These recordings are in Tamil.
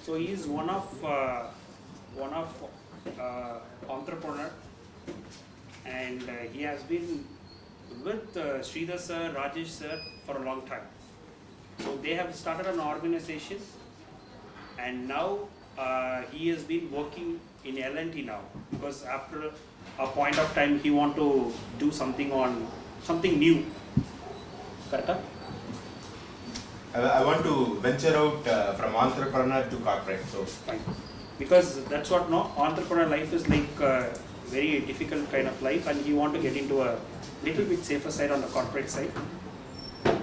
So he is one of entrepreneur, and he has been with Sridhar sir, Rajesh sir for a long time. So they have started an organization, and now he has been working in L&T now, because after a point of time he want to do something new. Correct? I want to venture out from entrepreneur to corporate. So Fine. Because that's what entrepreneur life is like, very difficult kind of life, and he want to get into a little bit safer side on the corporate side.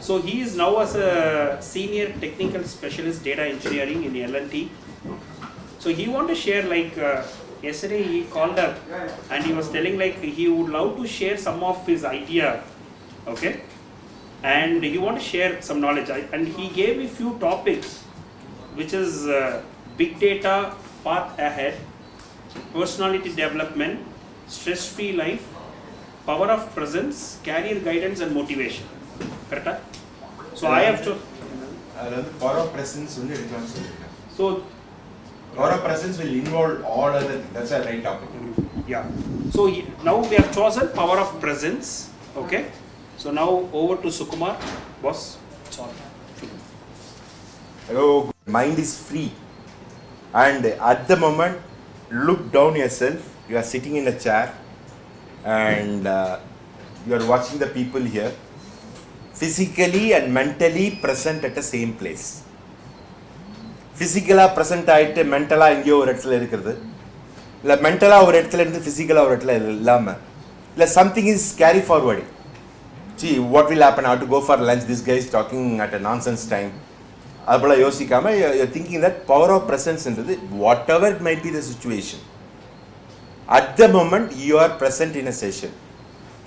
So he is now as a senior technical specialist data engineering in L&T. So he want to share like, yesterday he called up and he was telling like he would love to share some of his idea, okay? And he want to share some knowledge, and he gave me few topics, which is big data, path ahead, personality development, stress-free life, power of presence, career guidance and motivation. Correct? So I have to. power of presence. So Power of presence will involve all other things. That's a right topic. yeah. So now we have chosen power of presence. Okay. So now over to Sukumar, boss. Sorry. Hello. Mind is free, and at the moment, look down yourself. You are sitting in a chair, and you are watching the people here, physically and mentally present at the same place. Physically present ஆயிட்டு மென்டலா எங்கேயோ ஒரு இடத்துல இருக்கிறது, இல்லை மென்டலா ஒரு இடத்துல இருந்து ஃபிசிக்கலா ஒரு இடத்துல இல்லாமல், இல்லை something is carry forward. See what will happen? I have to go for lunch. This guy is talking at a nonsense time. அதுபோல் யோசிக்காமல் you're thinking that power of presence என்றது whatever it might be the situation, at the moment you are present in a session.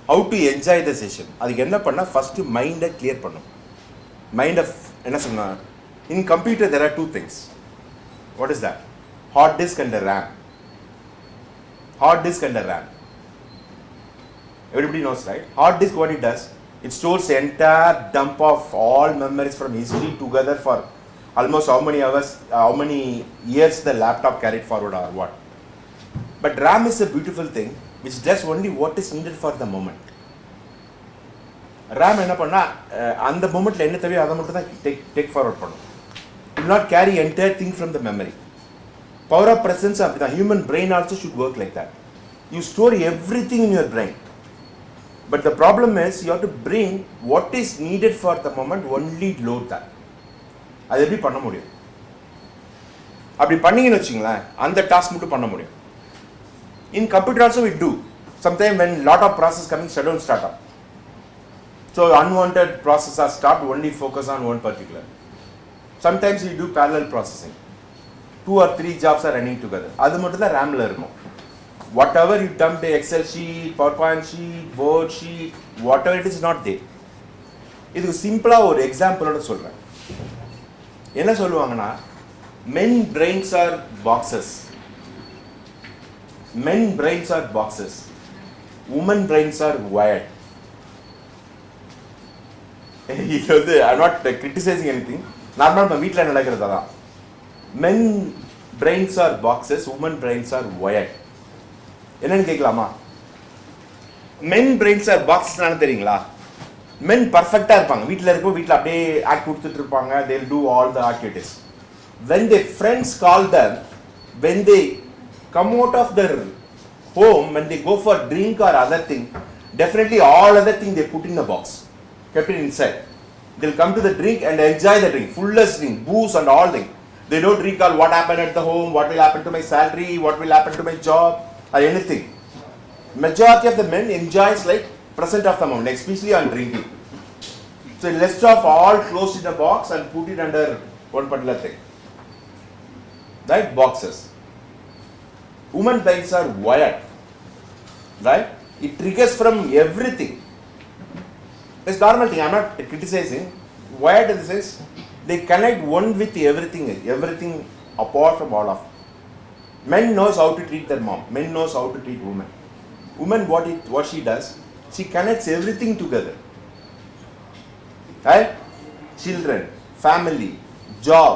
How to enjoy the session? அதுக்கு என்ன பண்ணால் ஃபஸ்ட்டு மைண்டை கிளியர் பண்ணும். மைண்டை என்ன சொன்னா, in computer there are two things. What is that? Hard disk and the RAM. Hard disk and the RAM. Everybody knows, right? Hard disk, what it does, it stores entire dump of all memories from history together for almost how many hours, how many years the laptop carried forward or what. But RAM is a beautiful thing which does only what is needed for the moment. RAM என்ன பண்ணா, அந்த மொமெண்ட்ல என்ன தேவையோ அதை மட்டும் தான் டேக் ஃபார்வர்ட் பண்ணும். It will not carry entire thing from the memory. Power of presence, the human brain also should work like that. You store everything in your brain, but the problem is you have to bring what is needed for the moment, only load that. அது எப்படி பண்ண முடியும்? அப்படி பண்ணீங்கன்னு வச்சுங்களேன், அந்த டாஸ்க் மட்டும் பண்ண முடியும். In computer also we do. Sometimes when lot of process coming, shutdown start up. So unwanted process are stopped, only focus on one particular. Sometimes we do parallel processing. 2 or 3 jobs are running together. அது மட்டும் தான் RAM ல இருக்கும். Whatever you dump the Excel sheet, PowerPoint sheet, board sheet, whatever it is not there. இதுக்கு சிம்பிளா ஒரு எக்ஸாம்பிளோட சொல்றேன். என்ன சொல்லுவாங்கன்னா, men brains are boxes. Men brains are boxes. Women brains are wired. இது வந்து I'm not criticizing anything. நார்மலாக நம்ம வீட்டில் நடக்கிறது தான். Men brains are boxes, women brains are wired. என்னன்னு கேட்கலாமா? Men brains are boxes தெரியுங்களா? Men பர்ஃபெக்டாக இருப்பாங்க, வீட்டில் இருக்கும், வீட்டில் அப்படியே ஆக்ட் கொடுத்துட்டு இருப்பாங்க, they will do all the activities. When their friends call them, when they come out of their home, when they go for drink or other thing, definitely all other thing they put in the box, kept it inside. They'll come to the drink and enjoy the drink, fullest drink, booze and all thing. They don't recall what happened at the home, what will happen to my salary, what will happen to my job or anything. Majority of the men enjoys like present of the moment, especially on drinking. So list of all closed in the box and put it under one particular thing. Right? Boxes. Women brains are wired. Right? It triggers from everything. It's normal thing. I'm not criticizing. Wired in the sense they connect one with everything apart from all of. Men knows how to treat their mom. Men knows how to treat women. Woman what she does, she connects everything together. Right? Children, family, job,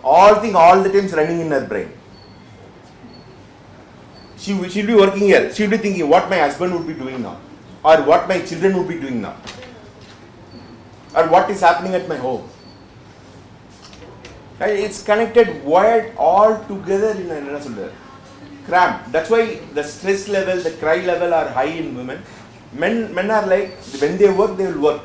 all the times running in her brain. She'll be working here. She'll be thinking what my husband would be doing now, or what my children would be doing now, or what is happening at my home. Right? It's connected, wired all together in a cramp. That's why the stress level, the cry level are high in women. Men are like, when they work, they will work.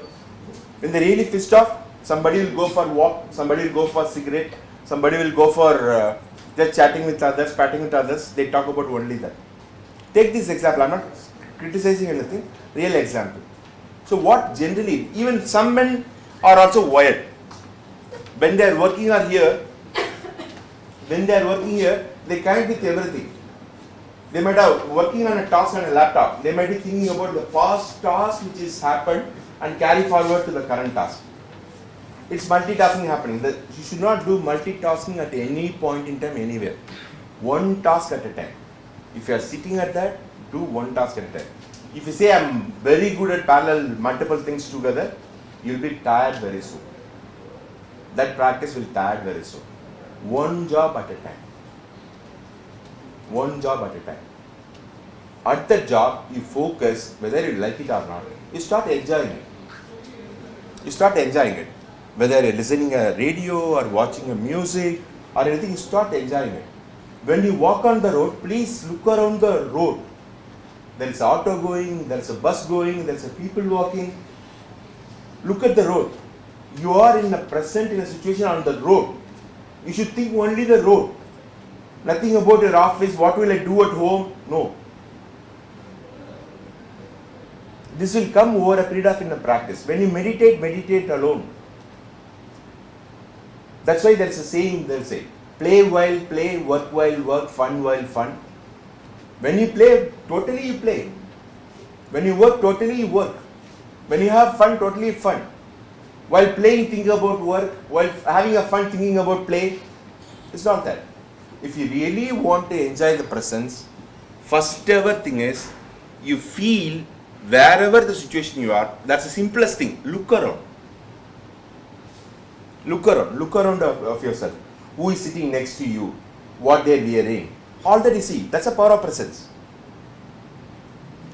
When they really pissed off, somebody will go for walk, somebody will go for cigarette, somebody will go for just chatting with others, patting with others. They talk about only that. Take this example. I'm not criticizing anything. Real example. So what generally, even some men are also wired. When they are working here, they connect with everything. They might have working on a task on a laptop. They might be thinking about the past task which has happened and carry forward to the current task. It's multitasking happening. You should not do multitasking at any point in time anywhere. One task at a time. If you are sitting at that, do one task at a time. If you say I'm very good at parallel multiple things together, you'll be tired very soon. That practice will tire very soon. One job at a time. One job at a time. At the job, you focus whether you like it or not. You start enjoying it. You start enjoying it. Whether you're listening a radio or watching a music or anything, you start enjoying it. When you walk on the road, please look around the road. There is an auto going, there is a bus going, there is a people walking. Look at the road. You are in a situation on the road. You should think only the road. Nothing about your office, what will I do at home? No. This will come over a period of in a practice. When you meditate alone. That's why there's a saying, they'll say, play while play, work while work, fun while fun. When you play, totally you play. When you work, totally you work. When you have fun, totally fun. While playing, think about work. While having a fun, thinking about play. It's not that. If you really want to enjoy the presence, first ever thing is, you feel wherever the situation you are, that's the simplest thing. Look around. Look around of yourself. Who is sitting next to you? What they're wearing. All that you see. That's a power of presence.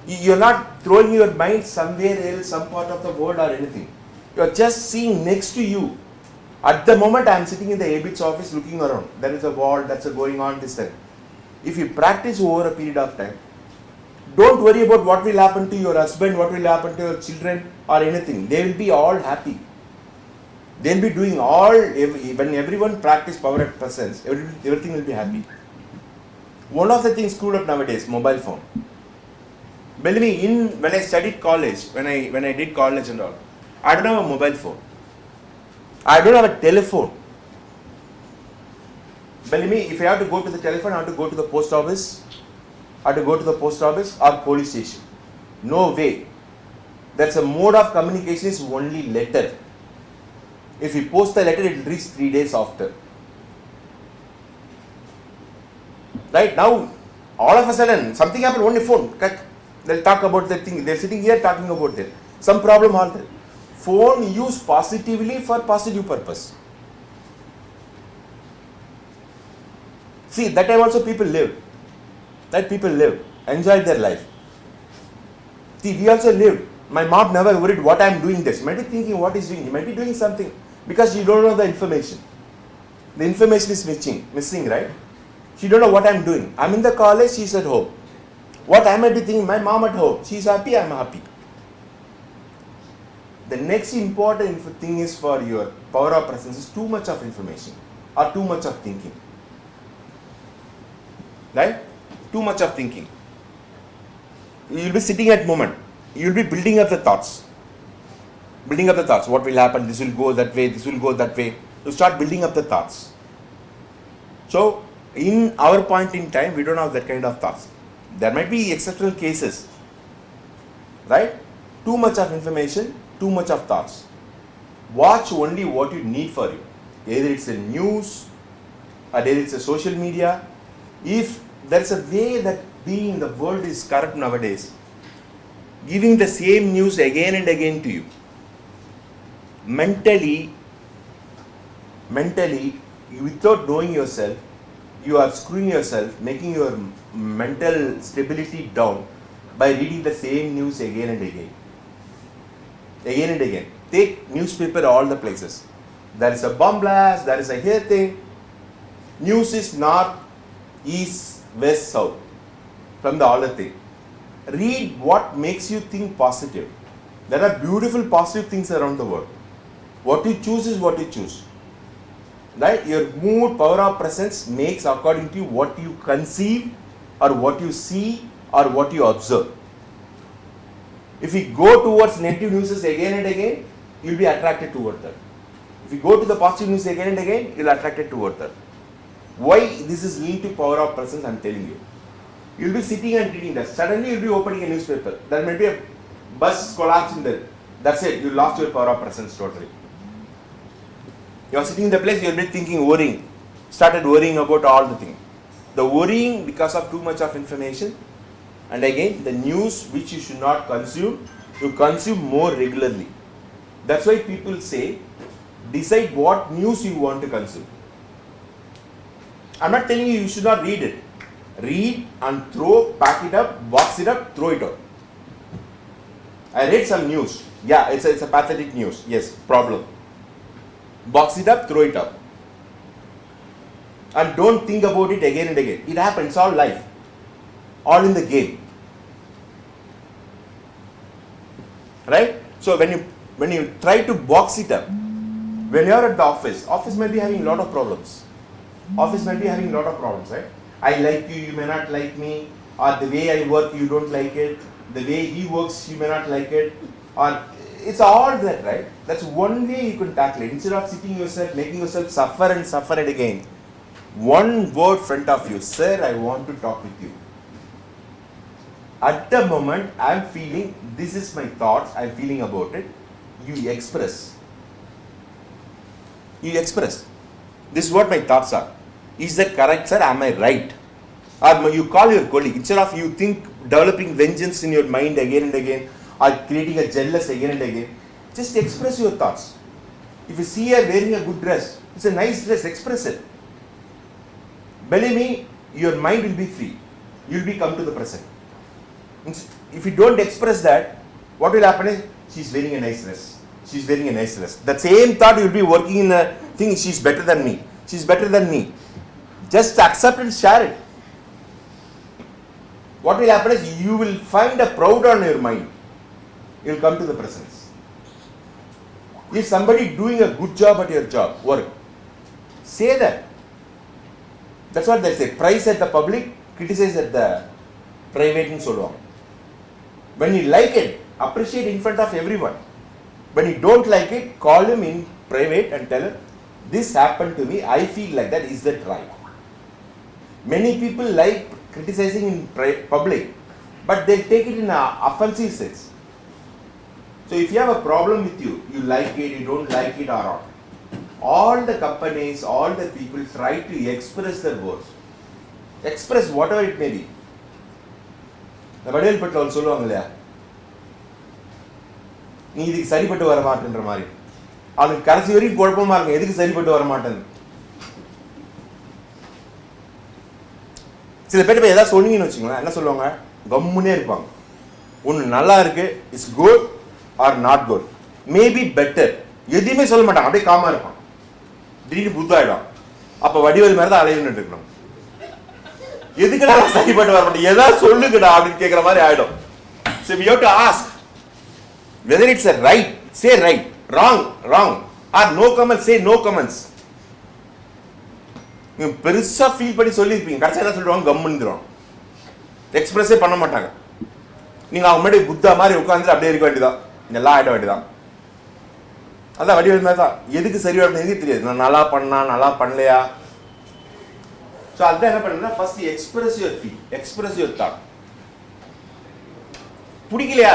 You're not throwing your mind somewhere else, some part of the world or anything. You're just seeing next to you. At the moment I am sitting in the ABITS office looking around. There is a wall that's going on this time. If you practice over a period of time, don't worry about what will happen to your husband, what will happen to your children or anything. They will be all happy. They'll be doing when everyone practice power at presence, everything will be happy. One of the things screwed up nowadays, mobile phone. Believe me, when I studied college, when I did college and all, I don't have a mobile phone. I don't have a telephone. Believe me, if I have to go to the telephone, I have to go to the post office. I have to go to the post office or police station. No way. That's a mode of communication is only letter. If you post the letter, it will reach 3 days after. Right now, all of a sudden, something happened, only phone. They'll talk about that thing. They're sitting here talking about that. Some problem all there. Phone used positively for positive purpose. See, that time also people lived. That people lived, enjoyed their life. See, we also lived. My mom never worried what I am doing this. You might be thinking what is doing. You might be doing something because you don't know the information. The information is missing, right? She don't know what I am doing. I'm in the college, she's at home. What I might be thinking, my mom at home. She's happy, I'm happy. The next important thing is for your power of presence is too much of information or too much of thinking. Right? Too much of thinking. You will be sitting at moment. You will be building up the thoughts. Building up the thoughts. What will happen? This will go that way. This will go that way. You start building up the thoughts. So, in our point in time, we don't have that kind of thoughts. There might be exceptional cases. Right? Too much of information, too much of thoughts. Watch only what you need for you. Either it's a news, or either it's a social media. If there's a way that being in the world is corrupt nowadays, giving the same news again and again to you, mentally without knowing yourself, you are screwing yourself, making your mental stability down by reading the same news again and again. Again and again. Take newspaper all the places. There is a bomb blast, there is a here thing. News is north, east, west, south. From the other thing. Read what makes you think positive. There are beautiful positive things around the world. What you choose is what you choose. Right? Your mood, power of presence makes according to what you conceive or what you see or what you observe. If you go towards negative news again and again, you'll be attracted toward that. If you go to the positive news again and again, you'll be attracted toward that. Why this is linked to power of presence, I'm telling you. You'll be sitting and reading that. Suddenly you'll be opening a newspaper. There may be a bus collapse in there. That's it. You lost your power of presence totally. You're sitting in the place, you'll be thinking, worrying. Started worrying about all the things. The worrying because of too much of information. And again, the news which you should not consume, you consume more regularly. That's why people say, decide what news you want to consume. I'm not telling you should not read it. Read and throw, pack it up, box it up, throw it out. I read some news. Yeah, it's a pathetic news. Yes, problem. Box it up, throw it up. And don't think about it again and again. It happens, all life. All in the game. Right? So when you try to box it up, when you are at the office might be having a lot of problems. Office might be having a lot of problems, right? I like you, you may not like me, or the way I work, you don't like it, the way he works, you may not like it, or it's all that, right? That's one way you can tackle it. Instead of sitting yourself, making yourself suffer and suffer it again, one word front of you, sir, I want to talk with you. At the moment, I'm feeling, this is my thoughts, I'm feeling about it, you express. You express. This is what my thoughts are. Is that correct, sir? Am I right? Or you call your colleague. Instead of you think developing vengeance in your mind again and again, or creating a jealous again and again, just express your thoughts. If you see her wearing a good dress, it's a nice dress, express it. Believe me, your mind will be free. You'll be come to the present. If you don't express that, what will happen is, she's wearing a nice dress. She's wearing a nice dress. That same thought you'll be working in a thing, she's better than me. She's better than me. Just accept and share it. What will happen is, you will find a proud on your mind. You'll come to the presence. If somebody doing a good job at your job, work, say that. That's what they say. Praise at the public, criticize at the private and so on. When you like it, appreciate in front of everyone. When you don't like it, call him in private and tell him, this happened to me, I feel like that, is that right? Many people like criticizing in public, but they take it in an offensive sense. So if you have a problem with you, you like it, you don't like it or not, all the companies, all the people try to express their words. Express whatever it may be. The Vadel Patel சொல்லுவாங்க இல்லையா, நீ இதுக்கு சரிப்பட்டு வர மாட்டேன்ற மாதிரி. அவனுக்கு கடைசி வரைக்கும் குழப்பமா இருக்கும், எதுக்கு சரிப்பட்டு வர மாட்டேன்னு. சில பேர் போய் ஏதாவது சொன்னீங்கன்னு வச்சுங்களேன், என்ன சொல்லுவாங்க, கம்முன்னே இருப்பாங்க. ஒன்று நல்லா இருக்கு, it's good or not good, maybe better, எதுவுமே சொல்ல மாட்டாங்க, அப்படியே காமா இருப்பான். திடீர்னு புத்தாயிடும். அப்போ வடிவேல் மாதிரி தான் அலையுன்னு இருக்கணும். எதுக்குடா சரிப்பட்டு வர மாட்டேன், ஏதாவது சொல்லுங்கடா அப்படின்னு கேட்குற மாதிரி ஆயிடும். So we have to ask whether it's a right, say right, wrong, wrong, or no comments, say no comments. நீங்கள் பெருசாக ஃபீல் பண்ணி சொல்லியிருப்பீங்க, கடைசியாக என்ன சொல்லுவாங்க, கம்முன்னுறோம், எக்ஸ்பிரஸே பண்ண மாட்டாங்க. நீங்கள் அவங்க முன்னாடி புத்தா மாதிரி உட்காந்துட்டு அப்படியே இருக்க வேண்டியதான், எல்லாம் ஆகிட வேண்டியதான். அதான் வடிவல் மாதிரி தான், எதுக்கு சரி வரணும் எதுக்கு தெரியாது, நான் நல்லா பண்ணா நல்லா பண்ணலையா. ஸோ அதுதான் என்ன பண்ணுன்னா, first express your feel, express your thought. பிடிக்கலையா,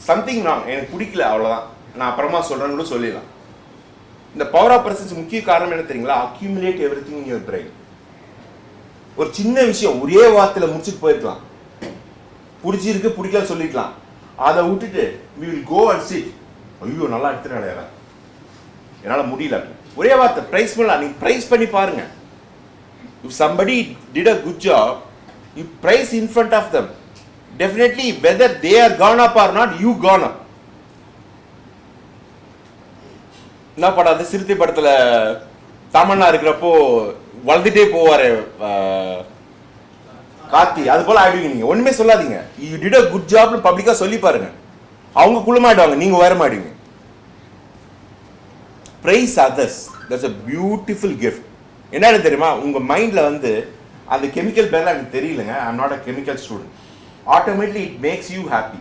சம்திங் ராங், எனக்கு பிடிக்கல, அவ்வளோதான், நான் அப்புறமா சொல்கிறேன்னு கூட சொல்லிடலாம். இந்த பவர் ஆஃப் பிரசன்ஸ் முக்கிய காரணம் என்ன தெரியுங்களா, accumulate everything in your brain. ஒரு சின்ன விஷயம் ஒரே வார்த்தையில் முடிச்சுட்டு போயிருக்கலாம், பிடிச்சிருக்கு பிடிக்கல சொல்லிக்கலாம். அதை விட்டுட்டு we will go and sit, ஐயோ நல்லா எடுத்துட்டாங்க, என்னால் முடியல, ஒரே வார்த்தை பிரைஸ் பண்ணலாம். நீங்க பிரைஸ் பண்ணி பாருங்க. if somebody did a good job, you price in front of them, definitely whether they are gone up or not, you gone up. என்ன படம் அது சிறுத்தை படத்துல தாமண்ணா இருக்கிறப்போ வளர்ந்துட்டே போவாரு கார்த்தி, அது போல ஆயிடுவீங்க. நீங்க ஒண்ணுமே சொல்லாதீங்க. You did a good job னு பப்ளிக்கா சொல்லி பாருங்க. அவங்க குள்ளமாயிடுவாங்க, நீங்க வர மாட்டீங்க. praise others, that's a beautiful gift. என்னன்னு தெரியுமா, உங்க மைண்ட்ல வந்து அந்த கெமிக்கல் பேர்ல எனக்கு தெரியலங்க, I am not a chemical student, automatically it makes you happy,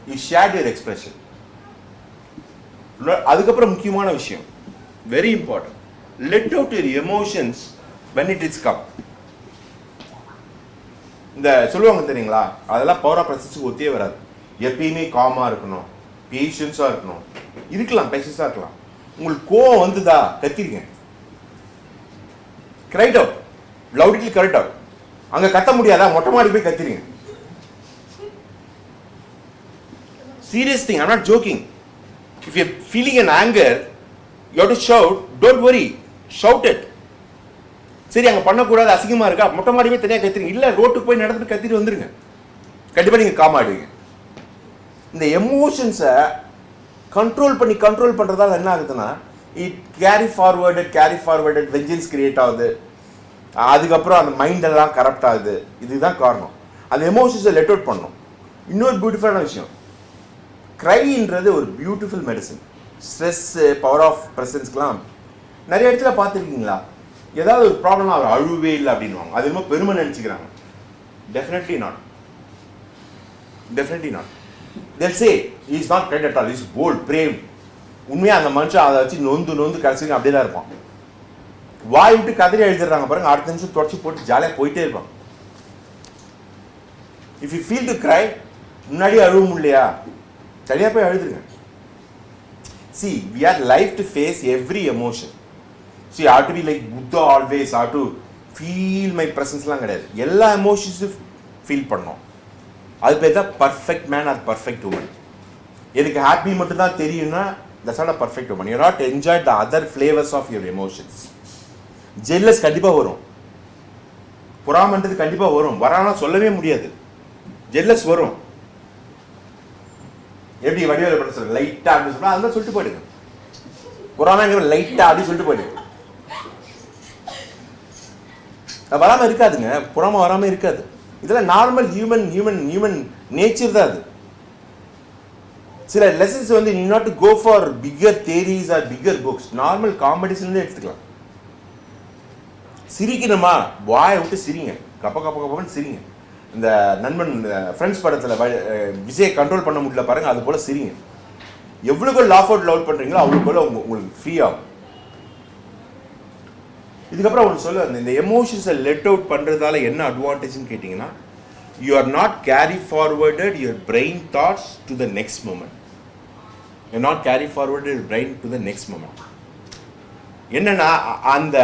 you shared your expression. அதுக்கப்புறம் முக்கியமான விஷயம், very important, let out your emotions when it is come. இந்த சொல்லுவாங்க தெரியுங்களா, அதெல்லாம் பவர் ஆஃப் பிரசன்ஸ்க்கு ஒத்தே வராது. எப்பயுமே காமா இருக்கணும், பேஷன்ஸா இருக்கணும், இருக்கலாம் பேஷன்ஸா இருக்கலாம். உங்களுக்கு கோவம் வந்துதா கத்திருங்க, cried out, loudly correct out. அங்க கத்த முடியாதா, மொட்டை மாடி போய் கத்திருங்க. Serious thing, I'm not joking. If you feeling an anger, you have to shout, don't worry, shout it. சரி அங்க பண்ணக்கூடாது, அசிங்கமா இருக்கா, மொட்டை மாடி போய் தனியா கத்திருங்க. இல்ல ரோட்டுக்கு போய் நடந்துட்டு கத்திட்டு வந்துருங்க, கண்டிப்பா நீங்க காமாடுவீங்க. இந்த எமோஷன்ஸை கண்ட்ரோல் பண்றதால என்ன ஆகுதுன்னா, it carry forwarded vengeance create ஆகுது. அதுக்கப்புறம் அந்த மைண்ட் எல்லாம் கரப்ட் ஆகுது. இதுதான் காரணம். அந்த எமோஷன்ஸை லெட் அவுட் பண்ணணும். இன்னொரு பியூட்டிஃபுல்லான விஷயம், க்ரைன்றது ஒரு beautiful medicine. Stress, power of ப்ரெசன்ஸ்க்கெலாம் நிறைய இடத்துல பார்த்துருக்கீங்களா, ஏதாவது ஒரு ப்ராப்ளம்னா அவர் அழுவே இல்லை அப்படின்வாங்க, அது ரொம்ப பெருமை நினச்சிக்கிறாங்க. Definitely not. They'll say he is not kind at all, he is bold, brave. உண்மையா அந்த மனுஷன் அதை வச்சு நொந்து கடைசிக்கு அப்படியே தான் இருப்பான். வாய் விட்டு கதறி எழுதிடுறாங்க பாருங்க, அடுத்த நிமிஷம் தொடச்சி போட்டு ஜாலியாக போயிட்டே இருப்பான். இஃப் யூ ஃபீல் டு கிரை, முன்னாடி அழுவும் இல்லையா, சரியா போய் அழுதுருங்க. See, we are live to face every emotion. See, I have to be like Buddha always, I have to feel my presence-லாம் கிடையாது. எல்லா எமோஷன்ஸும் ஃபீல் பண்ணோம். அது பேர் தான் perfect man or perfect woman. எனக்கு ஹாப்பி மட்டும் தான் தெரியும்னா, that's not a perfect woman. You not enjoy the other flavours of your emotions. Jealous கண்டிப்பாக வரும், பொறாமன்றது கண்டிப்பாக வரும், வரானா சொல்லவே முடியாது. ஜெல்லஸ் வரும். எப்படி வடிவேல படம் சொல்ல, லைட்டாக அப்படின்னு சொன்னால் அதெல்லாம் சொல்லிட்டு போயிடுங்க. பொறாமைங்கிற லைட்டாக அப்படின்னு சொல்லிட்டு போயிடுங்க. அது வராமல் இருக்காதுங்க, பொறாமை வராமல் இருக்காது. இதெல்லாம் நார்மல் ஹியூமன் நேச்சர் தான். அது சில லெசன்ஸ் வந்து need not to go for bigger theories or bigger books, normal காம்படிஷன்லேயே எடுத்துக்கலாம். சிரிக்கணுமா, வாயை விட்டு சிரிங்க, கப்பன்னு சிரிங்க. இந்த நண்பன் ஃப்ரெண்ட்ஸ் படத்தில் விஜய் கண்ட்ரோல் பண்ண முடியல பாருங்க, அது போல் சிரிங்க. எவ்வளோக்கு லாஃப் அவுட் லவுட் பண்ணுறீங்களோ அவ்வளோ போல் உங்களுக்கு ஃப்ரீ ஆகும். இதுக்கப்புறம் ஒன்று சொல்ல, இந்த எமோஷன்ஸை லெட் அவுட் பண்ணுறதால என்ன அட்வான்டேஜ்னு கேட்டிங்கன்னா, you are not carry forwarded your brain thoughts to the next moment. You not carry forwarded your brain to the next moment. என்னன்னா, அந்த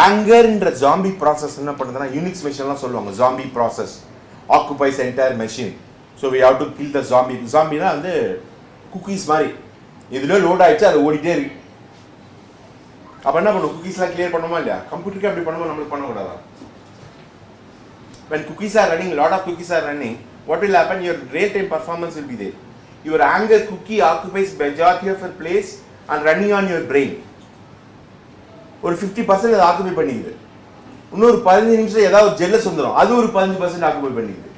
ஆங்கர்ன்ற ஜாம்பி ப்ராசஸ் என்ன பண்ணுதுன்னா, யூனிக்ஸ் மெஷின்லாம் சொல்லுவாங்க, zombie process occupies entire machine. So we have to kill the zombie. ஜாம்பினா வந்து குக்கீஸ் மாதிரி, இதுல லோட் ஆயிடுச்சு, அது ஓடிட்டே இருக்கு. அப்போ என்ன பண்ணும், குக்கீஸ்லாம் கிளியர் பண்ணுமா இல்லையா? கம்ப்யூட்டருக்கு அப்படி பண்ணும்போது நம்மளுக்கு பண்ணக்கூடாதா? when cookies are running, lot of cookies are running, what will happen, your real time performance will be there. Your anger cookie occupies majority of your place and running on your brain. ஒரு 50% அது ஆக்குபை பண்ணிக்குது. இன்னொரு 15 நிமிஷம் ஏதாவது ஜெல்லஸ் வந்துடும், அது ஒரு 15% ஆக்குபை பண்ணிக்குது.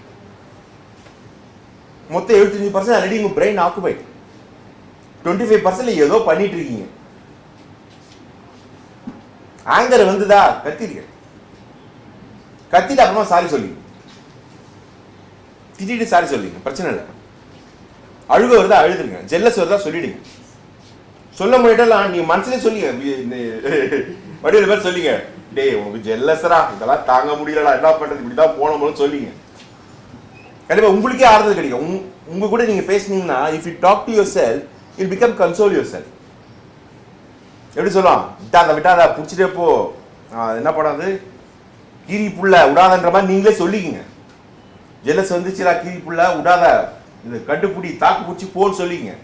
மொத்தம் 75% ஆல்ரெடி உங்க பிரெயின் ஆக்குபை. 25% ஏதோ பண்ணிட்டு இருக்கீங்க. ஆங்கர் வந்துதா, கத்திருக்க, கத்திட்டு அப்புறமா சாரி சொல்லி, திட்டிட்டு சாரி சொல்லிங்க, பிரச்சனை இல்லை. அழுக வருதா அழுதுங்க, ஜெல்லஸ் வருதா சொல்லிடுங்க. சொல்ல முடியலாம், நீங்க மனசுலேயே சொல்லிங்க, வடிவில் பேர் சொல்லிங்க, டே உங்களுக்கு ஜெல்லஸ்ரா, இதெல்லாம் தாங்க முடியலடா, என்ன பண்றது, இப்படிதான் போன போல சொல்லிங்க. கண்டிப்பா உங்களுக்கே ஆறுதல் கிடைக்கும். உங்க கூட நீங்க பேசுனீங்கன்னா, if you talk to yourself, you become console yourself. எப்படி சொல்லலாம், விட்டாத பிடிச்சிட்டே போ, என்ன பண்ணாது, கீரி புள்ள விடாதன்ற மாதிரி நீங்களே சொல்லிக்கிங்க. ஜெலஸ் வந்துச்சுடா, கீரி புள்ள விடாத, இது கட்டுப்பிடி, தாக்கு பிடிச்சி போன்னு சொல்லிக்கிங்க.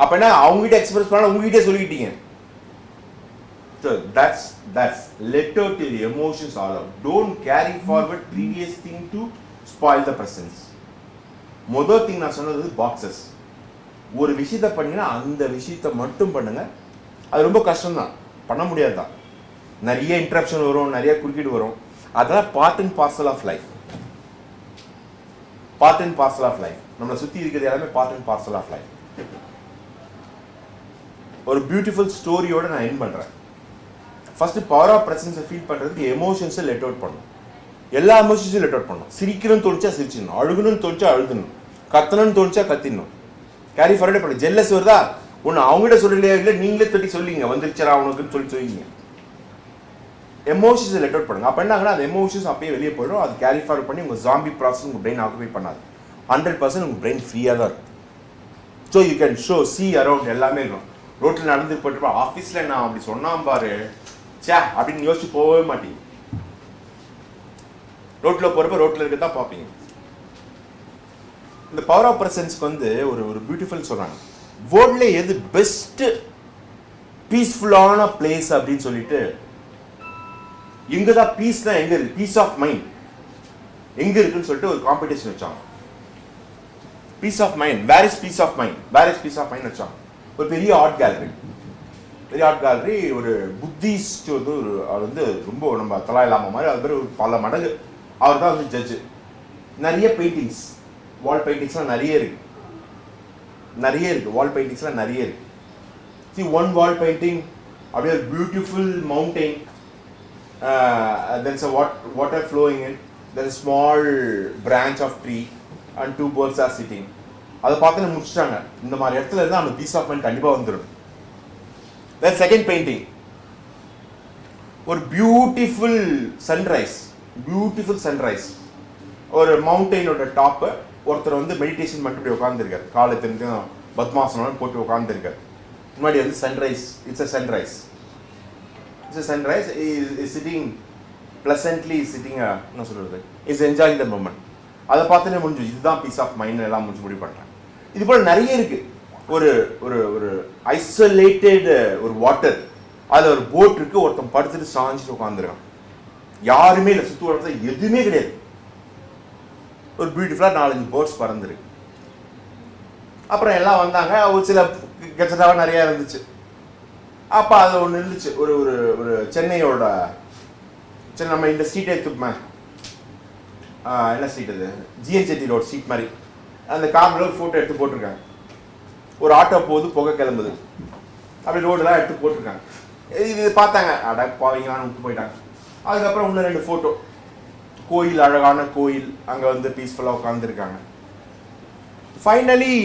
அப்ப என்ன, அவங்ககிட்ட எக்ஸ்பிரஸ் பண்ணாலும் உங்ககிட்டே சொல்லிக்கிட்டீங்க. So that's let out the emotions all out. Don't carry forward previous thing to spoil the presence. முதல் திங் நான் சொன்னது பாக்ஸஸ். ஒரு விஷயத்தை பண்ணினா அந்த விஷயத்தை மட்டும் பண்ணுங்க. அது ரொம்ப கஷ்டம் தான், பண்ண முடியாது தான். நிறைய இன்ட்ரப்ஷன் வரும், நிறைய குறுக்கீடு வரும். அதெல்லாம் part and parcel of life. Part and parcel of life. நம்மளை சுற்றி இருக்கிறது எல்லாமே part and parcel of life. ஒரு பியூட்டிஃபுல் ஸ்டோரியோட நான் எண்ட் பண்ணுறேன். ஃபர்ஸ்ட் பவர் ஆஃப் பிரசன்ஸை ஃபீல் பண்ணுறதுக்கு எமோஷன்ஸை லெட் அவுட் பண்ணணும். எல்லா எமோஷன்ஸையும் லெட் அவுட் பண்ணணும். சிரிக்கணும்னு தோணிச்சா சிரிச்சிடணும், அழுகணும்னு தோணிச்சா அழுகணும், கத்தணும்னு தோணிச்சா கத்திடணும். கேரி ஃபார்வர்டே பண்ணு. ஜெல்லஸ் வருதா, ஒன்று அவங்ககிட்ட சொல்லலையா, இல்லை நீங்களே தட்டி சொல்லிங்க வந்துருச்சா அவனுக்குன்னு சொல்லிங்க. எமோஷன்ஸை லெட் அவுட் பண்ணுங்க. அப்போ என்ன ஆகுனா அந்த எமோஷன்ஸ் அப்பயே வெளியே போயிடும். அது கேரி ஃபார்வர்ட் பண்ணி உங்கள் ஜாம்பி ப்ராசஸ் உங்கள் பிரெயின் ஆக்குபை பண்ணாது. 100% உங்கள் பிரெயின் ஃப்ரீயாக தான் இருக்கும். So you can show C around எல்லாமே இருக்கும். ரோட்டில் நடந்து போட்டுப்பா, ஆஃபீஸில் நான் அப்படி சொன்னான் பாரு சே அப்படின்னு யோசிச்சு போகவே மாட்டீங்க. ரோட்டில் போகிறப்ப ரோட்டில் இருக்க தான் பார்ப்பீங்க. இந்த பவர் ஆஃப் பிரசன்ஸ்க்கு வந்து ஒரு பியூட்டிஃபுல் சொல்கிறாங்க. வேர்ல்ட்ல எது பெஸ்ட் பீஸ்ஃபுல்லான பிளேஸ் அப்படின்னு சொல்லிட்டு, எங்கே தான் பீஸ்னா எங்கே இருக்கு, பீஸ் ஆஃப் மைண்ட் எங்கே இருக்குன்னு சொல்லிட்டு ஒரு காம்படிஷன் வச்சாங்க. Peace of mind, where is peace of mind, where is peace of mind வச்சாங்க. ஒரு பெரிய ஆர்ட் கேலரி, ஒரு புத்திஸ்ட் வந்து அவர் வந்து ரொம்ப நம்ம தலா இல்லாமல் மாதிரி அது பேர் பல மடங்கு அவர் தான் வந்து ஜட்ஜு. நிறைய பெயிண்டிங்ஸ், வால் பெயிண்டிங்ஸ்லாம் நிறைய இருக்கு. வால் பெயிண்டிங்ஸ்லாம் நிறைய இருக்கு. See one wall painting, அப்படியே ஒரு beautiful mountain, there is a water flowing in, there is a small branch of tree and two birds are sitting. அதை பார்த்து முடிச்சிட்டாங்க. இந்த மாதிரி இடத்துல இருந்தால் நம்ம பீஸ் ஆஃப் மைண்ட் கண்டிப்பாக வந்துடும். தென் செகண்ட் பெயிண்டிங், ஒரு பியூட்டிஃபுல் சன்ரைஸ், ஒரு மவுண்டெயினோட டாப்பு, ஒருத்தர் வந்து மெடிடேஷன் பண்ணிட்டு உட்காந்துருக்காரு, காலை தெரிஞ்சும் பத்மாசனம் போட்டு உட்காந்துருக்காரு. முன்னாடி வந்து sunrise, it's a sunrise, is sitting pleasantly, sitting என்ன சொல்கிறது, இஸ் என்ஜாயிங் த மொமெண்ட். அதை பார்த்துனே முடிஞ்சு, இதுதான் பீஸ் ஆஃப் மைண்ட் எல்லாம் முடிவு பண்ணுறேன். இது போல் நிறைய இருக்கு. ஒரு ஒரு ஐசோலேட்டட் ஒரு வாட்டர், அதில் ஒரு போட் இருக்கு, ஒருத்தன் படுத்துட்டு சாஞ்சிட்டு உட்காந்துருக்கான், யாருமே இல்லை, சுற்று வட்டத்தில் எதுவுமே கிடையாது. ஒரு பியூட்டிஃபுல்லாக 4-5 போட்ஸ் பறந்துருக்கு. அப்புறம் எல்லாம் வந்தாங்க, ஒரு சில கெச்சட்டாக நிறையா இருந்துச்சு. அப்போ அதில் ஒன்று இருந்துச்சு, ஒரு ஒரு சென்னையோட நம்ம இந்த ஸ்ட்ரீட் எடுத்துப்போமே, என்ன ஸ்ட்ரீட் அது, ஜிஎன் செட்டி ரோட் ஸ்ட்ரீட் மாதிரி, அந்த காரில் ஒரு ஃபோட்டோ எடுத்து போட்டிருக்காங்க. ஒரு ஆட்டோ போகுது, புகை கிளம்புது, அப்படி ரோடெலாம் எடுத்து போட்டிருக்காங்க. இது பார்த்தாங்க, அட பாவீங்களான்னு விட்டு போயிட்டாங்க. அதுக்கப்புறம் இன்னும் 2 ஃபோட்டோ, கோயில், அழகான கோயில், அங்கே வந்து பீஸ்ஃபுல்லாக உட்காந்துருக்காங்க. ஃபைனலி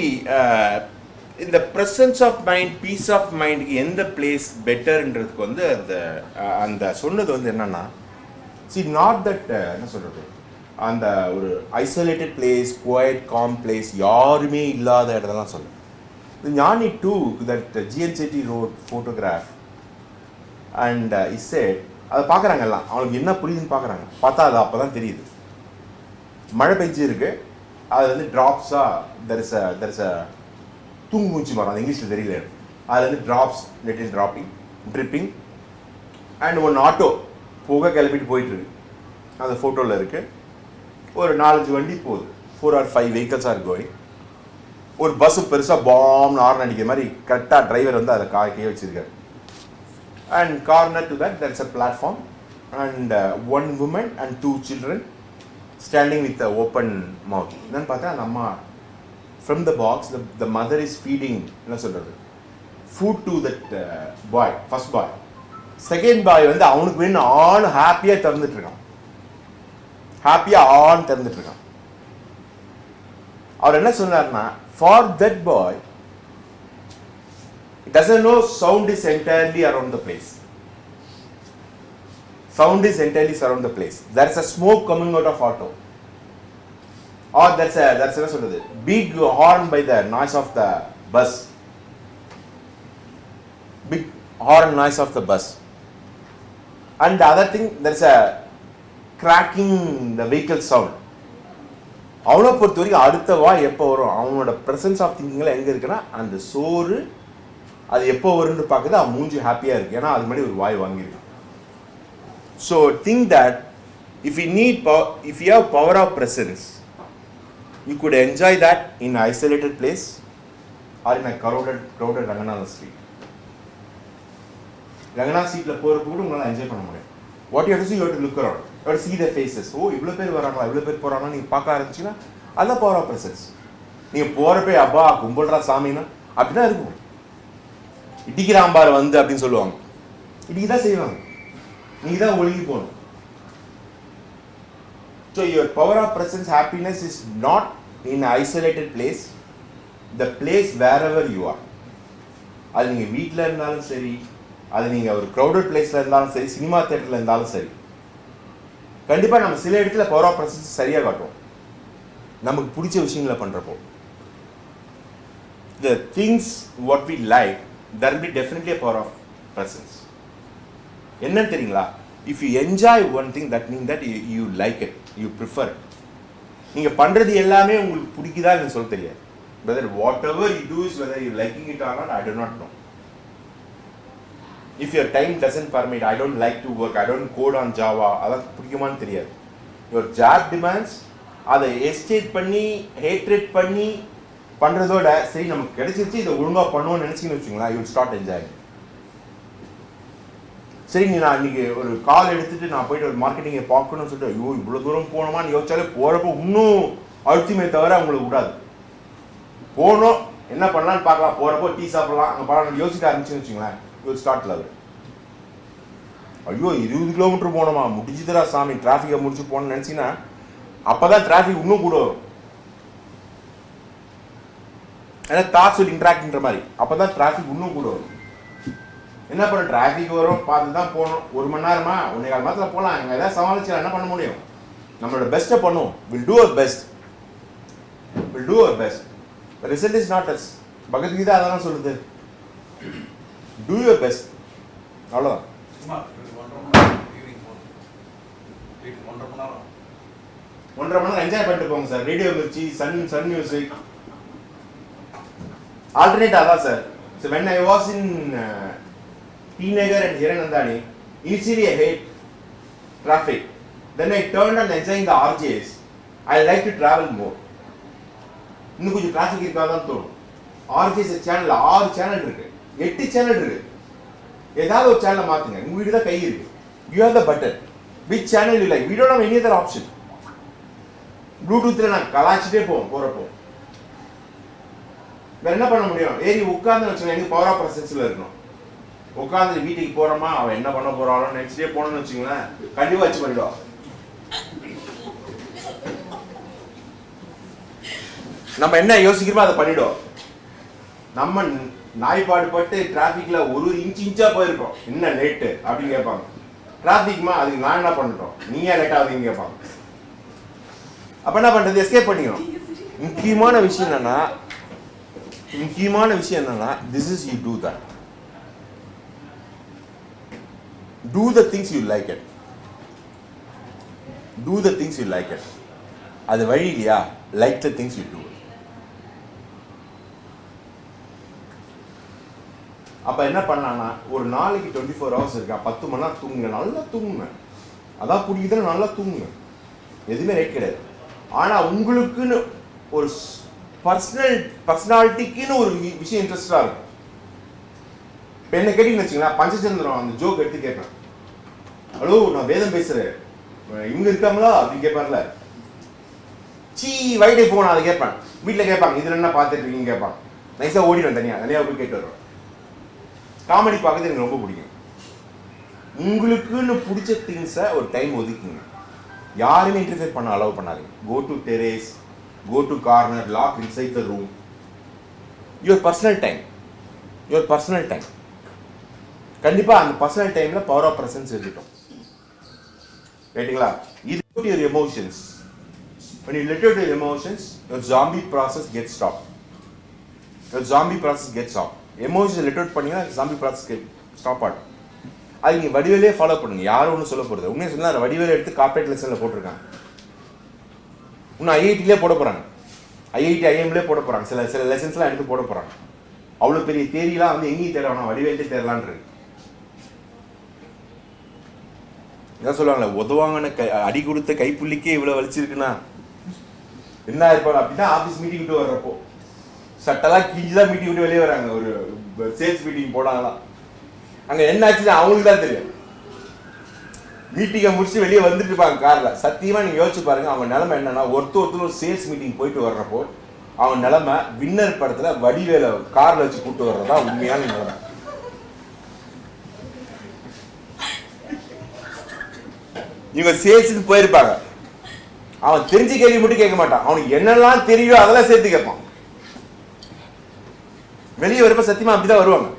இந்த presence of mind, peace of மைண்டுக்கு எந்த பிளேஸ் பெட்டர்ன்றதுக்கு வந்து அந்த சொன்னது வந்து என்னன்னா, சி நாட் தட் என்ன சொல்கிறது, அந்த ஒரு isolated place, quite calm place, யாருமே இல்லாத இடத்தெல்லாம் சொல்லுது. ஞானி do that GN Chetty Road photograph and இஸ்ஸே அதை பார்க்குறாங்க எல்லாம். அவனுக்கு என்ன புரியுதுன்னு பார்க்குறாங்க. பார்த்தா அது அப்போ தான் தெரியுது, மழை பெஞ்சு இருக்கு, அது வந்து ட்ராப்ஸாக தெர் இஸ் அ தூங்குச்சி மரம், அது இங்கிலீஷில் தெரியல, அதில் வந்து drops, little dropping, dripping, and one auto புகை கிளப்பிட்டு போயிட்டுருக்கு, அந்த ஃபோட்டோவில் இருக்குது. ஒரு 4-5 வண்டி போகுது, 4 or 5 vehicles are going. ஒரு பஸ்ஸு பெருசாக பாம்னு ஹார்ன் அடிக்கிற மாதிரி கரெக்டாக டிரைவர் வந்து அதை கே வச்சிருக்காரு. And corner to that there is a platform and one woman and 2 children standing with the open mouth. என்னன்னு பார்த்தா அந்த அம்மா from the box, the mother is feeding, என்ன சொல்கிறது, food to that boy, first boy. Second boy வந்து அவனுக்கு வேணும் ஆன் ஹாப்பியாக திறந்துட்டுருக்கான், அவர் என்ன சொன்னார்னா, for that boy doesn't know sound is entirely around the place. Surround the place. There is a smoke coming out of auto, or that's என்ன சொல்றது, big horn by the noise of the bus, big horn noise of the bus. And the other thing, there is a cracking the vehicle sound. அவனை பொறுத்த வரைக்கும் அடுத்த வா எப்போ வரும், அவனோட ப்ரெசன்ஸ் ஆஃப் திங்கிங்கில் எங்கே இருக்குன்னா, அந்த சோறு, அது எப்போ வரும்னு பார்க்குது, அவன் மூஞ்சி ஹாப்பியாக இருக்குது, ஏன்னா அது மாதிரி ஒரு வாய் வாங்கியிருக்கு. So think that if you have power of presence, you could enjoy that in an isolated place or in a crowded Ranganath street. Ranganath streetல போறப்ப கூட உங்களால என்ஜாய் பண்ண முடியும். What you have to see, you have to look around, you have to see their faces. ஓ இவ்வளோ பேர் வராங்களா, இவ்வளோ பேர் போகிறாங்களா, நீங்கள் பார்க்க ஆரம்பிச்சிங்கன்னா அதுதான் பவர் ஆஃப் ப்ரெசன்ஸ். நீங்கள் போகிறப்ப அப்பா கும்பிடுறா சாமின்னா அப்படிதான் இருக்கும். இடிக்கிறாம்பார் வந்து அப்படின்னு சொல்லுவாங்க, இடிக்கு தான் செய்வாங்க, நீங்கள் தான் ஒழுகி போகணும். So your power of presence, happiness is not in an isolated place, the place wherever you are. அது நீங்கள் வீட்டில் இருந்தாலும் சரி, அது நீங்கள் ஒரு க்ரௌடட் பிளேஸில் இருந்தாலும் சரி, சினிமா தியேட்டரில் இருந்தாலும் சரி, கண்டிப்பாக நம்ம சில இடத்துல பவர் ஆஃப் ப்ரெசன்ஸ் சரியாக காட்டுவோம் நமக்கு பிடிச்ச விஷயங்களை பண்ணுறப்போ. The things what we like, there will be definitely a power of presence. என்னன்னு தெரியுங்களா? If you enjoy one thing, that means that you like it, you prefer it. நீங்கள் பண்ணுறது எல்லாமே உங்களுக்கு பிடிக்குதா எனக்கு சொல்ல தெரியாது. Whether whatever you do is whether you liking it or not, I do not know. If your time doesn't permit, I don't like to work, I don't code on Java, அதான் பிடிக்குமான்னு தெரியாது. Your job demands, அதை எஸ்டேட் பண்ணி ஹேட்ரேட் பண்ணி பண்ணுறதோட சரி நமக்கு கிடைச்சிருச்சு இதை ஒழுங்காக பண்ணுவோம்னு நினச்சிங்கன்னு வச்சுங்களா, யூ வில் ஸ்டார்ட் என்ஜாயிங். சரி நான் இன்றைக்கி ஒரு கால் எடுத்துகிட்டு நான் போய்ட்டு ஒரு மார்க்கெட்டிங்கை பார்க்கணும்னு சொல்லிட்டு ஐயோ இவ்வளோ தூரம் போனோமான்னு யோசிச்சாலே போகிறப்போ இன்னும் அழுத்திமே தவிர அவங்களுக்கு விடாது. போகணும் என்ன பண்ணலான்னு பார்க்கலாம், போகிறப்போ டீ சாப்பிட்லாம், அங்கே படம் யோசிக்க ஆரம்பிச்சுன்னு வச்சுங்களேன், யூ ஸ்டார்ட் லெவல். ஐயோ 20 கிலோமீட்டர் போனோமா, முடிஞ்சுதுரா சாமி, டிராஃபிக்கை முடிச்சு போகணும்னு நினச்சிங்கன்னா அப்போ தான் டிராஃபிக் இன்னும் கூட வரும். ஏன்னா தாட்ஸ் வித் இன்ட்ராக்ட்ன்ற மாதிரி அப்போ தான் டிராஃபிக் இன்னும் கூட வரும். என்ன பண்ண டிராஃபிக் வரும் பார்த்து தான் போகணும். 1 மணி நேரமா 1.25 மணி நேரத்தில் போகலாம், அங்கே ஏதாவது சமாளிச்சு என்ன பண்ண முடியும், நம்மளோட பெஸ்ட்டை பண்ணுவோம். Will do our best, will do our best. Result is not us. Bhagavad Gita அதெல்லாம் சொல்லுது, டூ யுவர் பெஸ்ட், அவ்வளோதான். 1.5 மணி நேரம் என்ஜாய் பண்ணிட்டு போங்க sir. Radio Mirchi, Sun Music, alternate அதான் sir. So when I was in T-Nagar and Hiranandani, initially I hate traffic. Then I turned on enjoying the RJs. I like to travel more. இன்னும் கொஞ்சம் டிராஃபிக் இருக்காதான் தோணும். RJs சேனல் 6 சேனல் இருக்கு, 8 சேனல் இருக்கு. ஏதாவது ஒரு சேனலை மாத்துங்க, உங்க வீடு தான் கை இருக்கு. You have the button. Which channel you like? We don't have any other option. ப்ளூடூத்தில் நான் கலாச்சிட்டே போவோம் போகிறப்போ. வேறு என்ன பண்ண முடியும், ஏறி உட்காந்து வச்சுக்கோங்க. எனக்கு பவர் ஆஃப் ப்ரெசன்ஸில் இருக்கணும். உட்காந்து வீட்டுக்கு போகிறோமா அவன் என்ன பண்ண போகிறாளோ நெக்ஸ்ட் டே போனோம்னு வச்சுங்களேன், கண்டிப்பாக வச்சு பண்ணிடுவோம். நம்ம என்ன யோசிக்கிறோமோ அதை பண்ணிவிடுவோம். நம்ம நாய்ப்பாடு பட்டு டிராஃபிக்கில் ஒரு இன்ச்சா போயிருக்கோம், என்ன லேட்டு அப்படின்னு கேட்பாங்க. டிராஃபிக்மா அதுக்கு நான் என்ன பண்ணிட்டோம், நீங்கள் லேட் ஆகுதுன்னு கேட்பாங்க. அப்போ என்ன பண்ணுறது, எஸ்கேப் பண்ணிக்கணும். முக்கியமான விஷயம் என்னன்னா this is you do that. Do the things you like it. Do the things you like it. அது வழி இல்லையா, like the things you do. அப்போ என்ன பண்ணலான்னா ஒரு நாளைக்கு 24 hours இருக்கா, 10 மணி நேரம் தூங்குங்க, நல்லா தூங்குங்க. அதான் பிடிக்குதுன்னு நல்லா தூங்குங்க, எதுவுமே ரைட் கிடையாது. ஆனால் உங்களுக்குன்னு ஒரு பர்சனாலிட்டிக்குன்னு ஒரு விஷயம் இன்ட்ரெஸ்டாக இருக்கும். இப்போ என்ன கேட்டீங்கன்னு வச்சுங்களேன், பஞ்சச்சந்திரம் அந்த ஜோக் எடுத்து கேட்பேன். ஹலோ நான் வேதம் பேசுகிறேன், இவங்க இருக்காங்களா அப்படின்னு கேட்பார்ல. வைடே ஃபோன் அதை கேட்பேன். வீட்டில் கேட்பாங்க இதில் என்ன பார்த்துட்டு இருக்கீங்க கேட்பாங்க. நைஸாக ஓடிடுவேன், தனியாக போய் கேட்டு வருவேன். காமெடி பார்க்கறது எனக்கு ரொம்ப பிடிக்கும். உங்களுக்குன்னு பிடிச்ச திங்ஸை ஒரு டைம் ஒதுக்குங்க. யாருமே இன்டர்ஃபியர் பண்ண அலோவ் பண்ணாதீங்க. Go to terrace, go to corner, lock inside the room. Your personal time. கண்டிப்பா அந்த பர்சனல் டைம்ல பவர் ஆஃப் பிரசன்ஸ் இருக்கட்டும். ரைட்டுங்களா? இது your emotions. When you let out your emotions, your zombie process gets stopped. Emotions let out பண்ணீங்கன்னா zombie process get stop ஆகும். அது நீங்க வடிவேலே ஃபாலோ பண்ணுங்க. யாரும் ஒன்றும் சொல்ல போறது. உண்மையை சொன்னா வடிவேலே எடுத்து கார்ப்பரேட் லெசன்ல போட்டிருக்காங்க. இன்னும் ஐஐடிலே போட போகிறாங்க, ஐஐடி ஐஎம்லே போட போகிறாங்க, சில லெசன்ஸ்லாம் எடுத்து போட போகிறாங்க. அவ்வளோ பெரிய தேரியெல்லாம் வந்து எங்கேயும் தேட வேணாம், வடிவேல்ட்டே தேடலான்னு. என்ன சொல்லுவாங்களே, உதவாங்கன்னு அடி கொடுத்த கைப்புள்ளிக்கே இவ்வளோ வலிச்சிருக்குன்னா என்ன இருப்பாங்க. அப்படிதான் ஆஃபீஸ் மீட்டிங் விட்டு வர்றப்போ சட்டெல்லாம் கீழே மீட்டிங் விட்டு வெளியே வராங்க. ஒரு சேல்ஸ் மீட்டிங் போனாங்களாம். அங்கே என்ன ஆச்சுன்னு அவங்களுக்கு தான் தெரியும். மீட்டிங்கை முடிச்சு வெளியே வந்துட்டு இருப்பாங்க காரில். சத்தியமாக நீங்கள் யோசிச்சு பாருங்க, அவங்க நிலைமை என்னன்னா, ஒருத்தர் ஒரு சேல்ஸ் மீட்டிங் போயிட்டு வர்றப்போ அவங்க நிலைமை வின்னர் படத்தில் வடிவேல காரில் வச்சு கூப்பிட்டு வர்றதா உண்மையான நிலைமை. இவங்க சேல்ஸுக்கு போயிருப்பாங்க. அவன் தெரிஞ்ச கேள்வி மட்டும் கேட்க மாட்டான், அவனுக்கு என்னெல்லாம் தெரியும் அதெல்லாம் சேர்த்து கேட்பான். வெளியே வரப்ப சத்தியமா அப்படிதான் வருவாங்க.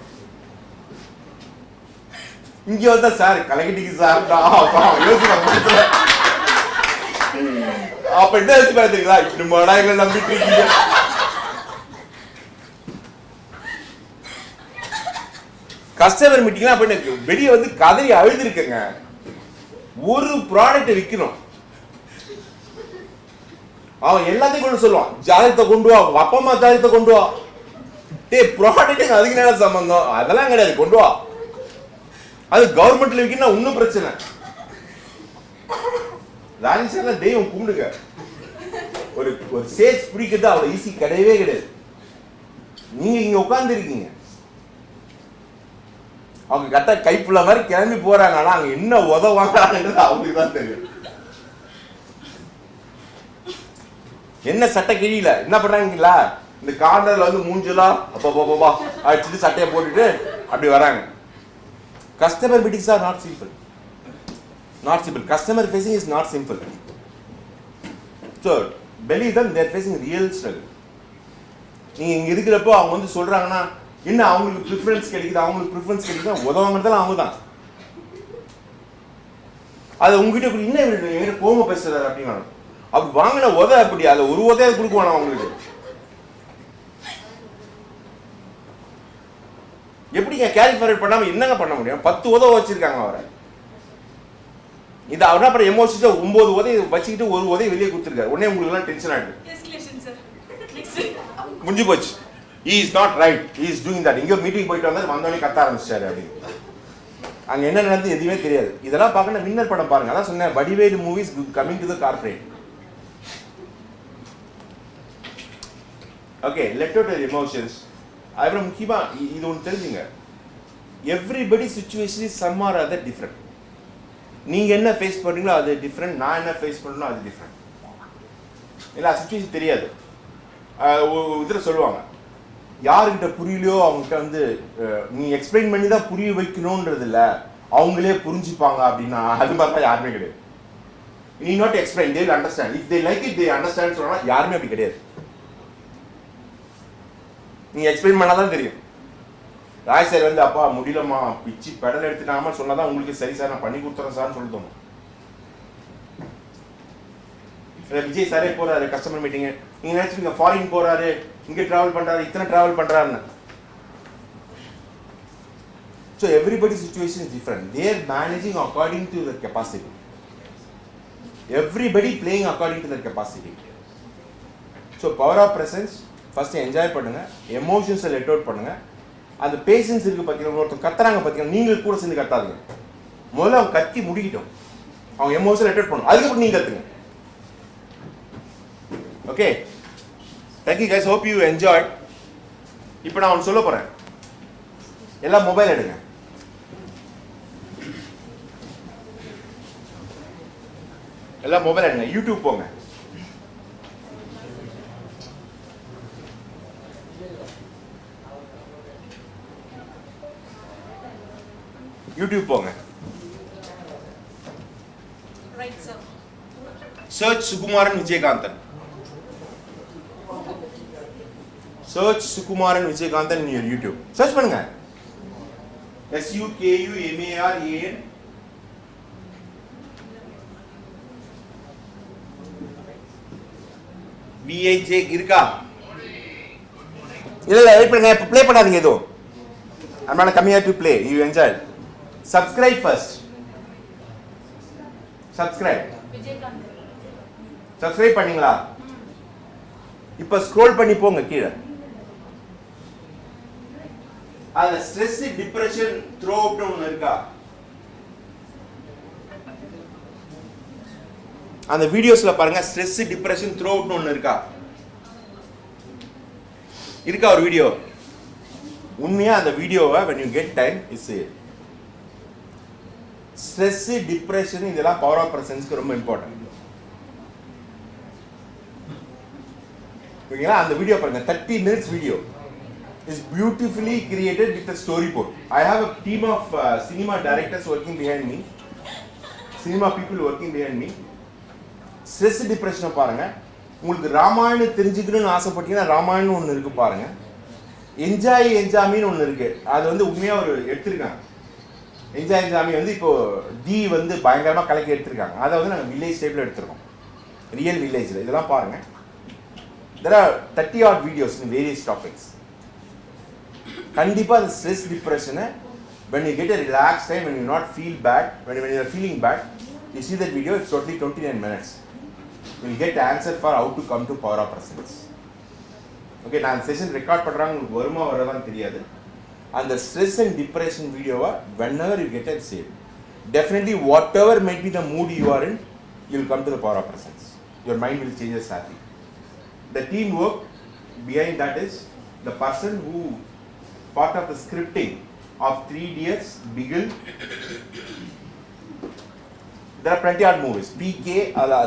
இங்க வந்தா சார் கலெக்டிங் சார் யோசிப்பாங்க. அப்ப என்ன யோசிச்சு பாத்தீங்களா, இன்னும் எங்களை நம்பிட்டு இருக்கீங்க. கஸ்டமர் மீட்டிங்லாம் அப்ப வெளியே வந்து கதறி அழுதுருக்கங்க. ஒரு ப்ராடக்ட் விற்கணும், அவன் எல்லாத்தையும் கொண்டு சொல்லுவான். ஜாதகத்தை கொண்டு வா, அப்பா அம்மா ஜாதகத்தை கொண்டு வா. ப்ராடக்ட் அதுக்கு என்ன சம்பந்தம், அதெல்லாம் கிடையாது, கொண்டு வா. அது கவர்மெண்ட்ல விற்கணும், இன்னும் பிரச்சனை. ராஜேஷ் தெய்வம் கும்பிடுங்க. ஒரு ஒரு சேல்ஸ் பிடிக்கிறது அவ்வளவு ஈஸி கிடையவே கிடையாது. நீங்க இங்க உட்கார்ந்து இருக்கீங்க, அவங்க கரெக்டா கைப்புள்ள மாதிரி கிளம்பி போறாங்க. ஆனா அங்க என்ன உதவாங்கன்றது அவங்களுக்கு தான் தெரியும். என்ன சட்டை கிழியில என்ன பண்றாங்களா, இந்த கார்னர்ல வந்து மூஞ்சலாம் அப்பா அடிச்சுட்டு சட்டையை போட்டுட்டு அப்படி வராங்க. Customer meetings are not simple. Not simple. Customer facing is not simple. So believe them, they are facing real struggle. நீங்க இங்க இருக்கிறப்போ அவங்க வந்து சொல்றாங்கன்னா என்ன அவங்களுக்கு ப்ரிஃபரன்ஸ் கிடைக்குது, அவங்களுக்கு ப்ரிஃபரன்ஸ் கிடைக்குது, உதவாங்கறதெல்லாம் அவங்க தான். அது உங்ககிட்ட என்ன கோம பேசுறாரு அப்படின்னா, அப்படி வாங்கின உத அப்படி அதை ஒரு உதையை கொடுக்குவானா அவங்களுக்கு. எப்படிங்க கேரி ஃபார்வர்ட் பண்ணாம என்னங்க பண்ண முடியும்? 10 உதவ வச்சிருக்காங்க அவரை. இது அவரா அப்புறம் எமோஷன்ஸா 9 உதவி வச்சுக்கிட்டு ஒரு உதவி வெளியே கொடுத்துருக்காரு. உடனே உங்களுக்கு எல்லாம் டென்ஷன் ஆயிடுது. முடிஞ்சு போச்சு. He is not right. He is doing that. இங்க மீட்டிங் போயிட்டு வந்தோடனே கத்த ஆரம்பிச்சிட்டாரு அப்படின்னு. அங்க என்ன நடந்தது எதுவுமே தெரியாது. இதெல்லாம் பார்க்கணும், வின்னர் படம் பாருங்க. அதான் சொன்னேன், Vadivelu movies coming to the corporate. Okay, let out your emotions. அப்புறம் முக்கியமா இது ஒன்று தெரிஞ்சுங்க, everybody situation is some are other different. நீங்க என்ன ஃபேஸ் பண்றீங்களோ அது டிஃப்ரெண்ட், நான் என்ன ஃபேஸ் பண்ணணும் அது டிஃப்ரெண்ட். இல்லை சிச்சுவேஷன் தெரியாது. இதில் சொல்லுவாங்க, யாருக்கிட்ட புரியலையோ அவங்ககிட்ட வந்து நீ எக்ஸ்பிளைன் பண்ணி தான் புரிய வைக்கணுன்றது இல்லை, அவங்களே புரிஞ்சுப்பாங்க அப்படின்னா அது மாதிரி தான் யாருமே கிடையாது. நீ not explain, they will understand. If they like it they understand சொன்னா யாருமே அப்படி கிடையாது. நீ எக்ஸ்பிளைன் பண்ணாதான் தெரியும். ராய் சார் வந்து அப்பா முடியலம்மா பிச்சு பெடல் எடுத்துட்டாம சொன்னாதான் உங்களுக்கு சரி சார் நான் பண்ணி கொடுத்துறேன் சார்னு சொல்லிட்டோம். விஜய் சாரே போறாரு கஸ்டமர் மீட்டிங், நீங்க நினைச்சுங்க ஃபாரின் போறாரு, இங்க டிராவல் பண்றாரு, இத்தனை டிராவல் பண்றாருன்னு. So everybody's situation is different. They are managing according to their capacity. Everybody playing according to their capacity. So power of presence, first enjoy பண்ணுங்க, எமோஷன்ஸை லெட் அவுட் பண்ணுங்க. அந்த பேஷன்ஸ் இருக்கு பார்த்தீங்கன்னா, ஒருத்தர் கத்துறாங்க பார்த்தீங்கன்னா நீங்களும் கூட சேர்ந்து கத்தாதுங்க. முதல்ல அவங்க கத்தி முடிக்கிட்டோம், அவங்க எமோஷன் லெட் அவுட் பண்ணும், அதுக்கப்புறம் நீங்க கத்துங்க. Okay, thank you guys, hope you enjoy. இப்போ நான் ஒன்று சொல்ல போறேன், எல்லாம் மொபைல் எடுங்க. எல்லாம் மொபைல் எடுங்க, யூடியூப் போங்க. யூடியூப் போங்க. Search Sukumaran Vijayakanthan. Search Sukumaran Vijayakanthan in your YouTube. Search பண்ணுங்க. SUKUMARAN. VIJ இருக்கா? இல்ல வெயிட் பண்ணுங்க, ப்ளே பண்ணாதீங்க எதுவும். I'm not coming here to play. You enjoy. Subscribe first. Subscribe. Subscribe பண்ணீங்களா? இப்போ ஸ்க்ரோல் பண்ணி போங்க கீழே. அதுல ஸ்ட்ரெஸ் டிப்ரெஷன் த்ரோ அவுட்னு ஒன்று இருக்கா? அந்த வீடியோஸ்ல பாருங்க, ஸ்ட்ரெஸ் டிப்ரெஷன் த்ரோ அவுட்னு ஒன்று இருக்கா? இருக்கா ஒரு வீடியோ? உண்மையா அந்த வீடியோவை when you get time is stress depression இதெல்லாம் பவர் ஆஃப் பிரசன்ஸ்க்கு ரொம்ப இம்பார்ட்டன்ட். ஓகேங்களா? அந்த வீடியோ பாருங்க, 30 minutes video is beautifully created with a storyboard. I have a team of cinema directors working behind me, cinema people working behind me. Stress டிப்ரெஷனை பாருங்க. உங்களுக்கு ராமாயணம் தெரிஞ்சுக்கணும்னு ஆசைப்பட்டீங்கன்னா ராமாயணம் ஒன்று இருக்கு பாருங்க. என்ஜாமின்னு ஒன்று இருக்கு, அது வந்து உண்மையாக ஒரு எடுத்திருக்காங்க. என்ஜாமி வந்து இப்போ டி வந்து பயங்கரமாக கலக்கி எடுத்திருக்காங்க. அதை வந்து நாங்கள் வில்லேஜ் டைப்பில் எடுத்திருக்கோம், ரியல் வில்லேஜில். இதெல்லாம் பாருங்க. there are 30 odd videos in various topics. கண்டிப்பாக அந்த stress டிப்ரெஷனை when you get a relaxed time, when you not feel bad, when you are feeling bad, you see that video, it's totally 29 minutes. You will get the answer for how to come to power of presence. Okay, நான் செஷன் ரெக்கார்ட் பண்ணுறாங்க, உங்களுக்கு வருமா வரதான் தெரியாது. அந்த ஸ்ட்ரெஸ் அண்ட் டிப்ரெஷன் வீடியோவை whenever you get it, save. Definitely whatever might be the mood you are in, you will come to the power of presence. Your mind will change as happy. The teamwork behind that is the person who part of the scripting of 3 Idiots, Bigil. There are plenty of movies. PK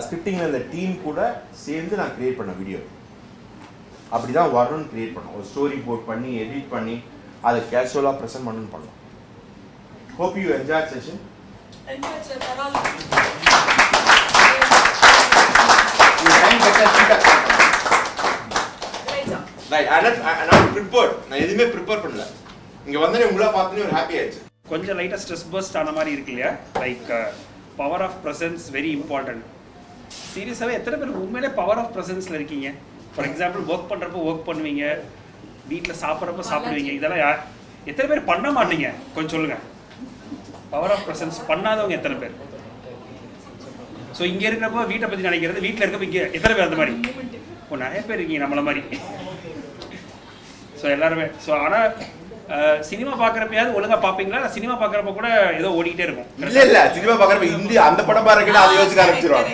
scripting and the team கூட சேர்ந்து நான் கிரியேட் பண்ண வீடியோ. அப்படிதான் வரணும்னு கிரியேட் பண்ணோம். ஒரு ஸ்டோரி போர்ட் பண்ணி எடிட் பண்ணி அதை கேஷுவலாக ப்ரெசென்ட் பண்ணணும்னு பண்ணோம். Hope you enjoyed session. Enjoyed, sir. Thoroughly. You can better feedback. Right, sir. Right, I'm not prepared. நான் எதுவுமே ப்ரிப்பேர் பண்ணல. இங்கே வந்தோடனே உங்களை பார்த்தோன்னே ஒரு ஹாப்பி ஆயிடுச்சு. கொஞ்சம் லைட்டாக ஸ்ட்ரெஸ் பர்ஸ்ட் ஆன மாதிரி இருக்கு இல்லையா? Like power of presence very important. சீரியஸாகவே எத்தனை பேர் உண்மையிலே பவர் ஆஃப் ப்ரெசன்ஸில் இருக்கீங்க? ஃபார் எக்ஸாம்பிள் ஒர்க் பண்ணுறப்போ ஒர்க் பண்ணுவீங்க, வீட்டில் சாப்பிட்றப்போ சாப்பிடுவீங்க, இதெல்லாம் எத்தனை பேர் பண்ண மாட்டீங்க? கொஞ்சம் சொல்லுங்கள். பவர் ஆஃப் ப்ரெசன்ஸ் பண்ணாதவங்க எத்தனை பேர்? ஸோ இங்கே இருக்கிறப்போ வீட்டை பற்றி நினைக்கிறது, வீட்டில் இருக்கப்போ இங்கே எத்தனை பேர் அந்த மாதிரி? ஓ, நிறைய பேர் இருக்கீங்க நம்மளை மாதிரி. ஸோ எல்லாருமே. ஸோ ஆனால் சினிமா பார்க்குறப்பயாவது ஒழுங்காக பார்ப்பீங்களா? சினிமா பார்க்குறப்ப கூட ஏதோ ஓடிக்கிட்டே இருக்கும். இல்லை சினிமா பார்க்குறப்ப இந்தியா அந்த படம் பாருங்கன்னா அதை யோசிக்க ஆரம்பிச்சிருவாங்க.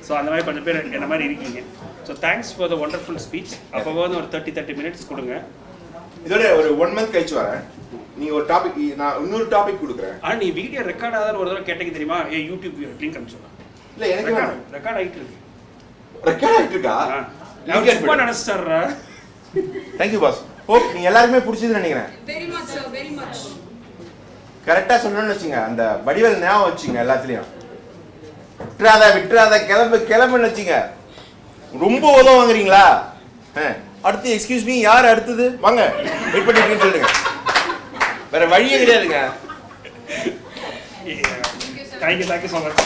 ஸோ அந்த மாதிரி கொஞ்சம் பேர் என்ன மாதிரி இருக்கீங்க. So thanks for the wonderful speech. அப்போ வந்து ஒரு 30 minutes கொடுங்க. இதோட ஒரு 1 month கழிச்சு வரேன். நீ ஒரு டாபிக், நான் இன்னொரு டாபிக் கொடுக்குறேன். ஆனால் நீ வீடியோ ரெக்கார்ட் ஆகாத ஒரு தடவை கேட்டீங்க தெரியுமா? யூடியூப் லிங்க் அனுப்பிச்சுடுறேன். இல்லை எனக்கு ரெக்கார்ட் ஆகிட்டு இருக்கு. ரெக்கார்ட் ஆகிட்டு இருக்கா? சும்மா நினச்சிட்டாரா? Thank you boss. ஹோப் நீ எல்லாருக்குமே பிடிச்சதுன்னு நினைக்கிறேன். Very much, sir. Very much. கரெக்டாக சொல்லணும்னு வச்சுங்க, அந்த வடிவேல் ஞாபகம் வச்சுங்க எல்லாத்துலேயும். விட்டுறாத கிளம்புன்னு வச்சுங்க. ரொம்ப உதவ வாங்குறீங்களா? அடுத்து எக்ஸ்கியூஸ் மீ, யார் அடுத்தது வாங்க வெயிட் பண்ணிட்டு சொல்லுங்க. வேற வழியே கிடையாதுங்க. Thank you so much.